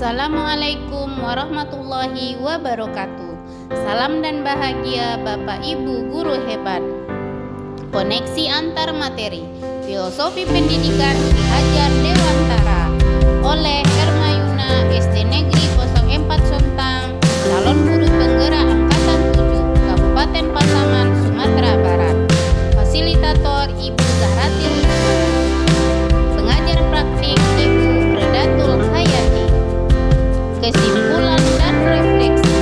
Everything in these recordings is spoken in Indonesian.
Assalamualaikum warahmatullahi wabarakatuh. Salam dan bahagia Bapak Ibu guru hebat. Koneksi antar materi Filosofi Pendidikan Ki Hajar Dewantara oleh Hermayuna SD Negeri 04 Sontang, calon guru penggerak angkatan 7 Kabupaten Pasaman, Sumatera Barat. Fasilitator Ibu Zahratil Husna. Pengajar praktik Ibu Redatul Hayati. Kesimpulan dan refleksi.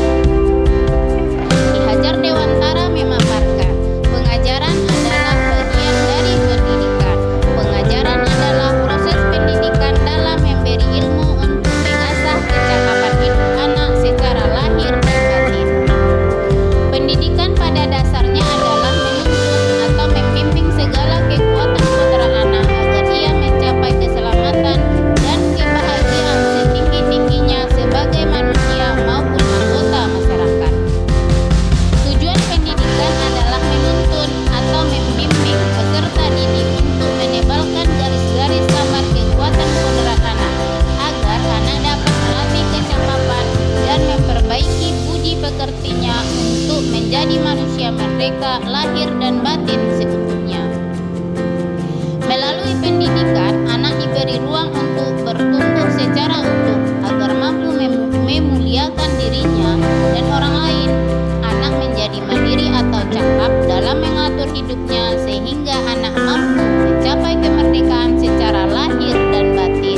Ki Hajar Dewantara memaparkan, pengajaran adalah bagian dari pendidikan. Pengajaran adalah proses pendidikan dalam memberi ilmu untuk mengasah kecakapan hidup anak secara lahir dan batin. Pendidikan pada dasarnya adalah menuntun atau membimbing segala kekuatan kodrat anak agar ia mencapai keselamatan dan kebahagiaan setinggi-tingginya sebagai manusia maupun anggota masyarakat. Tujuan pendidikan adalah menuntun atau membimbing peserta didik untuk menebalkan garis-garis samar kekuatan kodrat anak agar anak dapat melatih kecakapan dan memperbaiki budi pekertinya untuk menjadi manusia merdeka lahir dan batin seutuhnya. Melalui pendidikan, anak diberi ruang untuk bertumbuh secara utuh agar mampu memuliakan dirinya dan orang lain. Anak menjadi mandiri atau cakap dalam mengatur hidupnya sehingga anak mampu mencapai kemerdekaan secara lahir dan batin.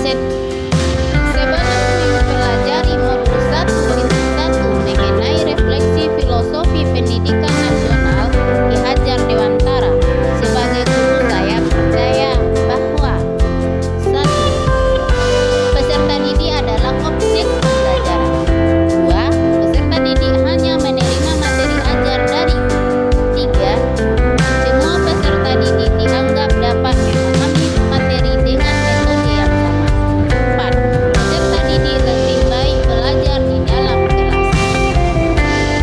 Sebelum mempelajari modul 1.1 mengenai refleksi filosofi pendidikan nasional Ki Hajar Dewantara, sebagai guru saya percaya bahwa 1. Peserta didik adalah objek pembelajaran. 2. Peserta didik hanya menerima materi ajar dari guru. 3. Semua peserta didik dianggap dapat memahami materi dengan metode yang sama. 4. Peserta didik lebih baik belajar di dalam kelas.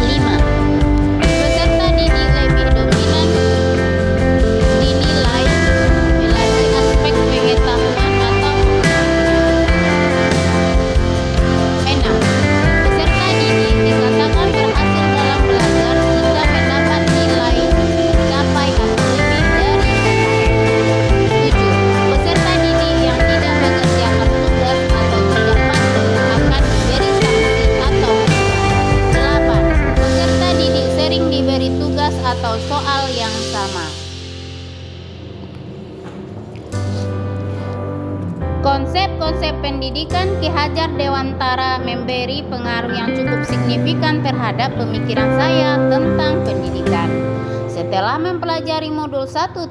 5. Peserta didik lebih dominan dinilai melalui aspek pengetahuan atau 6. Peserta didik dikatakan berhasil dalam belajar jika mendapat nilai mencapai atau lebih dari 7. Peserta didik yang tidak mengerjakan tugas atau tidak patuh akan diberi sanksi atau hukuman. 8. Peserta didik sering diberi tugas atau soal yang sama. Konsep-konsep pendidikan Ki Hajar Dewantara memberi pengaruh yang cukup signifikan terhadap pemikiran saya tentang pendidikan. Setelah mempelajari modul 1.1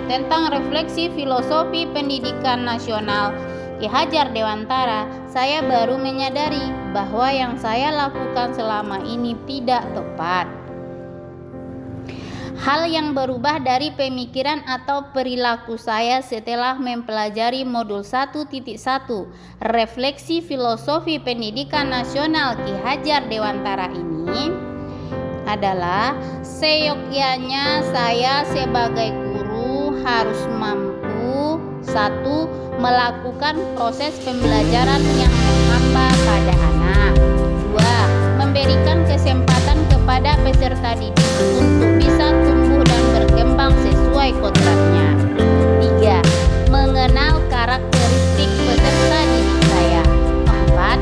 tentang refleksi filosofi pendidikan nasional Ki Hajar Dewantara, saya baru menyadari bahwa yang saya lakukan selama ini tidak tepat. Hal yang berubah dari pemikiran atau perilaku saya setelah mempelajari modul 1.1 refleksi filosofi pendidikan nasional Ki Hajar Dewantara ini adalah seyogyanya saya sebagai guru harus mampu 1. Melakukan proses pembelajaran yang menghamba pada anak. 2. Memberikan kesempatan kepada peserta didik untuk bisa tumbuh dan berkembang sesuai kodratnya. 3. Mengenal karakteristik peserta didik saya. 4.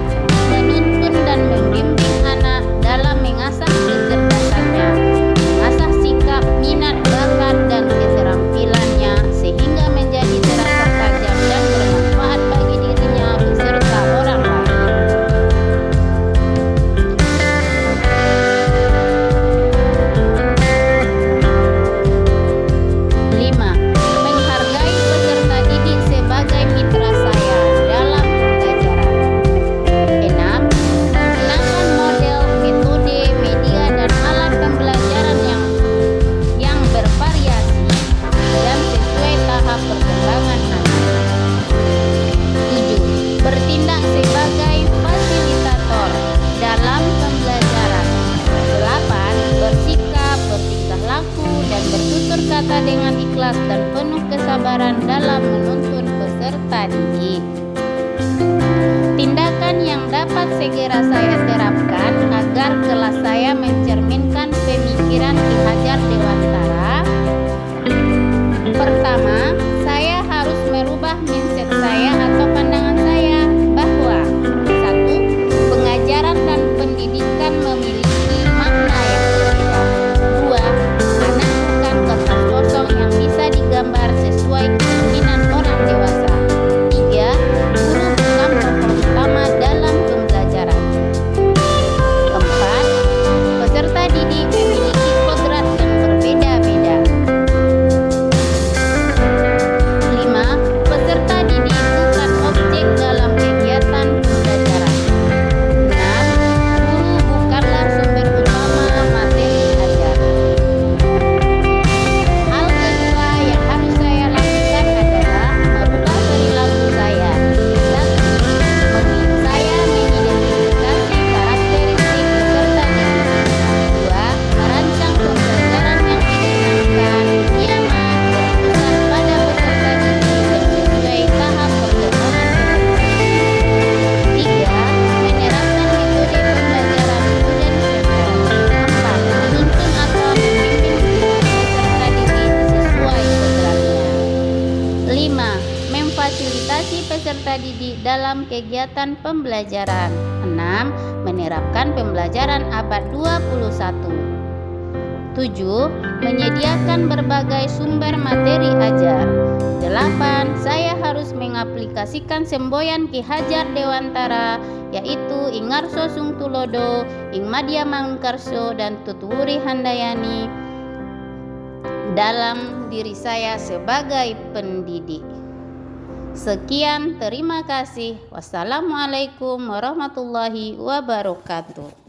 Menuntun dan membimbing anak dalam mengasah kecerdasannya, mengasah sikap, minat, bakat, dan keterampilannya sehingga menjadi terasa tajam dan bermanfaat bagi dirinya beserta orang lain. 5. Menghargai peserta didik sebagai mitra saya dalam pembelajaran. 6. Menggunakan model, metode, media, dan alat pembelajaran yang bervariasi dan sesuai tahap perkembangan anak. 7. Bertindak sebagai fasilitator dalam pembelajaran. 8. Bersikap, bertingkah laku, dan bertutur kata dengan ikhlas dan penuh kesabaran dalam menuntun peserta didik. kebijakan yang dapat segera saya terapkan agar kelas saya mencerminkan pemikiran Ki Hajar Dewantara? Pertama, saya harus merubah mindset saya atau pandangan saya bahwa 1. Pengajaran dan pendidikan memiliki makna yang berbeda. 2. Anak bukan kertas kosong yang bisa digambar sesuai keinginan orang dewasa. 3. Guru bukan tokoh utama dalam pembelajaran. 4. Peserta didik memiliki kodrat yang berbeda-beda. 5. Peserta didik bukan objek dalam kegiatan pembelajaran. 6. Guru bukanlah sumber utama materi ajar. Hal kedua yang harus saya lakukan adalah merubah perilaku saya. 1. Saya mengidentifikasi karakteristik peserta didik. 2. Merancang pembelajaran yang menyenangkan, nyaman, berpusat pada peserta didik dan sesuai tahap perkembangan peserta. 3. Menerapkan metode pembelajaran student centered. 4. Menuntun atau membimbing peserta didik sesuai programnya. 5. Memfasilitasi peserta didik dalam kegiatan pembelajaran. 6. Menerapkan pembelajaran abad 21. 7. Menyediakan berbagai sumber materi ajar. 8. Saya harus mengaplikasikan semboyan Ki Hajar Dewantara, yaitu Ing Ngarso Sung Tulodo, Ing Madya Mangunkarso, dan Tutuwuri Handayani dalam diri saya sebagai pendidik. Sekian, terima kasih. Wassalamualaikum warahmatullahi wabarakatuh.